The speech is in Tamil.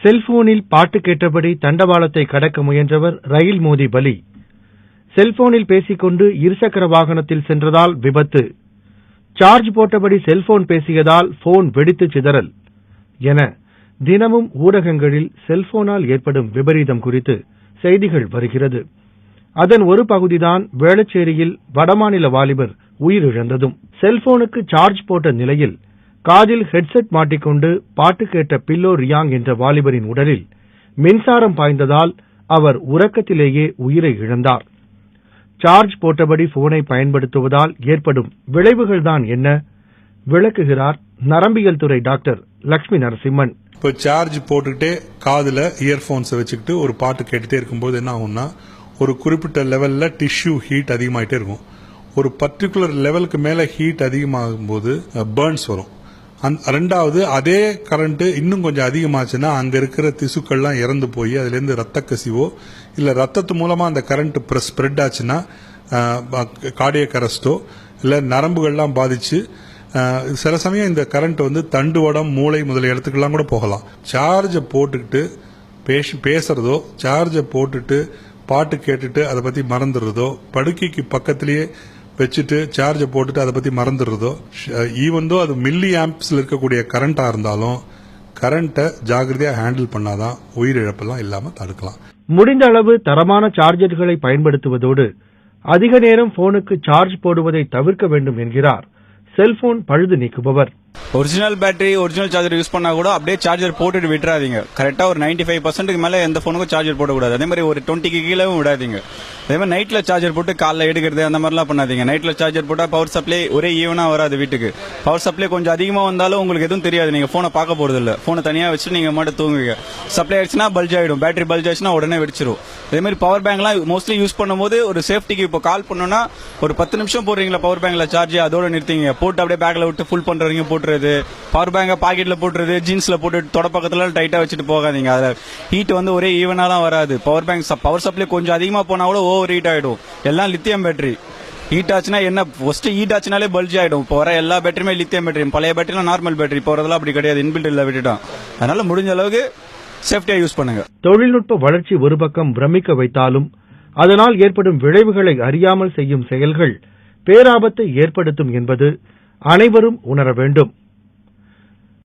செல்போனில் பாட்டு கேட்டபடி தண்டவாளத்தை கடக்க முயன்றவர் ரயில் மோதி பலி. செல்போனில் பேசிக்கொண்டு இருசக்கர வாகனத்தில் சென்றதால் விபத்து. சார்ஜ் போட்டபடி செல்போன் பேசியதால் போன் வெடித்து சிதறல் என தினமும் ஊடகங்களில் செல்போனால் ஏற்படும் விபரீதம் குறித்து செய்திகள் வருகிறது. அதன் ஒரு பகுதிதான் வேளச்சேரியில் வடமாநில வாலிபர் உயிரிழந்ததும். செல்போனுக்கு சார்ஜ் போட்ட நிலையில் காதில் ஹெட்செட் மாட்டிக்கொண்டு பாட்டு கேட்ட பில்லோ ரியாங் என்ற வாலிபரின் உடலில் மின்சாரம் பாய்ந்ததால் அவர் உறக்கத்திலேயே உயிரை இழந்தார். சார்ஜ் போட்டபடி போனை பயன்படுத்துவதால் ஏற்படும் விளைவுகள்தான் என்ன விளக்குகிறார் நரம்பியல் துறை டாக்டர் லட்சுமி நரசிம்மன். இப்போ சார்ஜ் போட்டுக்கிட்டே காதுல இயர்போன்ஸ் வச்சுக்கிட்டு ஒரு பாட்டு கேட்டுட்டே இருக்கும்போது என்ன ஆகும்னா, ஒரு குறிப்பிட்ட லெவல்ல டிஷ்யூ ஹீட் அதிகமாயிட்டே இருக்கும். ஒரு பர்டிகுலர் லெவலுக்கு மேல ஹீட் அதிகமாகும் போது பர்ன்ஸ் வரும். ரெண்டாவது, அதே கரண்ட் இன்னும் கொஞ்சம் அதிகமாச்சுன்னா அங்க இருக்கிற திசுக்கள்லாம் இறந்து போய் அதுல இருந்து ரத்த கசிவோ இல்ல ரத்தத்து மூலமா அந்த கரண்ட் ஸ்ப்ரெட் ஆச்சுன்னா கார்டியக் அரெஸ்டோ இல்ல நரம்புகள்லாம் பாதிச்சு சில சமயம் இந்த கரண்ட் தண்டுவடம் மூளை முதலிய இடத்துக்கெல்லாம் கூட போகலாம். சார்ஜை போட்டுக்கிட்டு பேசுறதோ, சார்ஜை போட்டுட்டு பாட்டு கேட்டுட்டு அதை பத்தி மறந்துடுறதோ, படுக்கைக்கு பக்கத்திலேயே வச்சுட்டு சார்ஜை போட்டுட்டு அதை பத்தி மறந்துடுறதோ, ஈவன் தோ அது மில்லி ஆம்ப்ஸ்ல இருக்கக்கூடிய கரண்டா இருந்தாலும் கரண்ட்டை ஜாகிரதையா ஹேண்டில் பண்ணாதான் உயிரிழப்பெல்லாம் இல்லாம தடுக்கலாம். முடிந்த அளவு தரமான சார்ஜர்களை பயன்படுத்துவதோடு அதிக நேரம் போனுக்கு சார்ஜ் போடுவதை தவிர்க்க வேண்டும் என்கிறார் செல்போன் பழுது நீக்குபவர். Original battery original charger use பண்ணா கூட அப்படியே சார்ஜர் போட்டுட்டு விட்டுறாதீங்க. கரெக்டா ஒரு 95% மேல எந்த போனுக்கும் சார்ஜர் போடக்கூடாது. அதே மாதிரி ஒரு 20 கீழவும் விடாதீங்க. அதே மாதிரி நைட்ல சார்ஜர் போட்டு காலைல எடுக்கிறது அந்த மாதிரிலாம் பண்ணாதீங்க. நைட்ல சார்ஜர் போட்டா பவர் சப்ளை ஒரே ஈவனா வராது வீட்டுக்கு. பவர் சப்ளை கொஞ்சம் அதிகமா வந்தாலும் உங்களுக்கு எதுவும் தெரியாது. நீங்க போனை பார்க்க போறது இல்ல. போனை தனியா வச்சு நீங்க மட்டும் தூங்குவீங்க. சப்ளை ஆயிடுச்சுன்னா பல்ஜ் ஆயிடும். பேட்டரி பல்ஜ் ஆயிடுச்சுன்னா உடனே வெடிச்சிடும். அதே மாதிரி பவர் பேங்க்லாம் மோஸ்ட்லி யூஸ் பண்ணும்போது ஒரு சேஃப்டிக்கு இப்போ கால் பண்ணோம்னா ஒரு 10 நிமிஷம் போடுறீங்களா பவர் பேங்க்ல சார்ஜ், அதோட நிறுத்திங்க. போட்டு அப்படியே பேக்ல விட்டு ஃபுல் பண்றவங்க போட்டுறது. பவர் பேங்க பாக்கெட்ல போட்டுறது, ஜீன்ஸ்ல போட்டு தொட பக்கத்துல டைட்டா வச்சுட்டு போகாதீங்க. அதுல ஹீட் ஒரே ஈவனாலாம் வராது. பவர் பேங்க் பவர் சப்ளை கொஞ்சம் அதிகமா போனா கூட ஓவர் ஹீட் ஆயிடும். எல்லாம் லித்தியம் பேட்டரி. ஹீட் ஆச்சுன்னா என்ன, ஃபர்ஸ்ட் ஹீட் ஆச்சுனாலே பல்ஜ் ஆயிடும். இப்போ வர எல்லா பேட்டரியுமே லித்தியம் பேட்டரி. பழைய பேட்டரிலாம் நார்மல் பேட்டரி. போறதெல்லாம் அப்படி கிடையாது, இன்பில்ட் இல்ல விட்டுட்டோம். அதனால முடிஞ்ச அளவுக்கு சேஃப்டியா யூஸ் பண்ணுங்க. தொழில்நுட்ப வளர்ச்சி ஒரு பக்கம் பிரமிக்க வைத்தாலும் அதனால் ஏற்படும் விளைவுகளை அறியாமல் செய்யும் செயல்கள் பேராபத்தை ஏற்படுத்தும் என்பது அனைவரும் உணர வேண்டும்.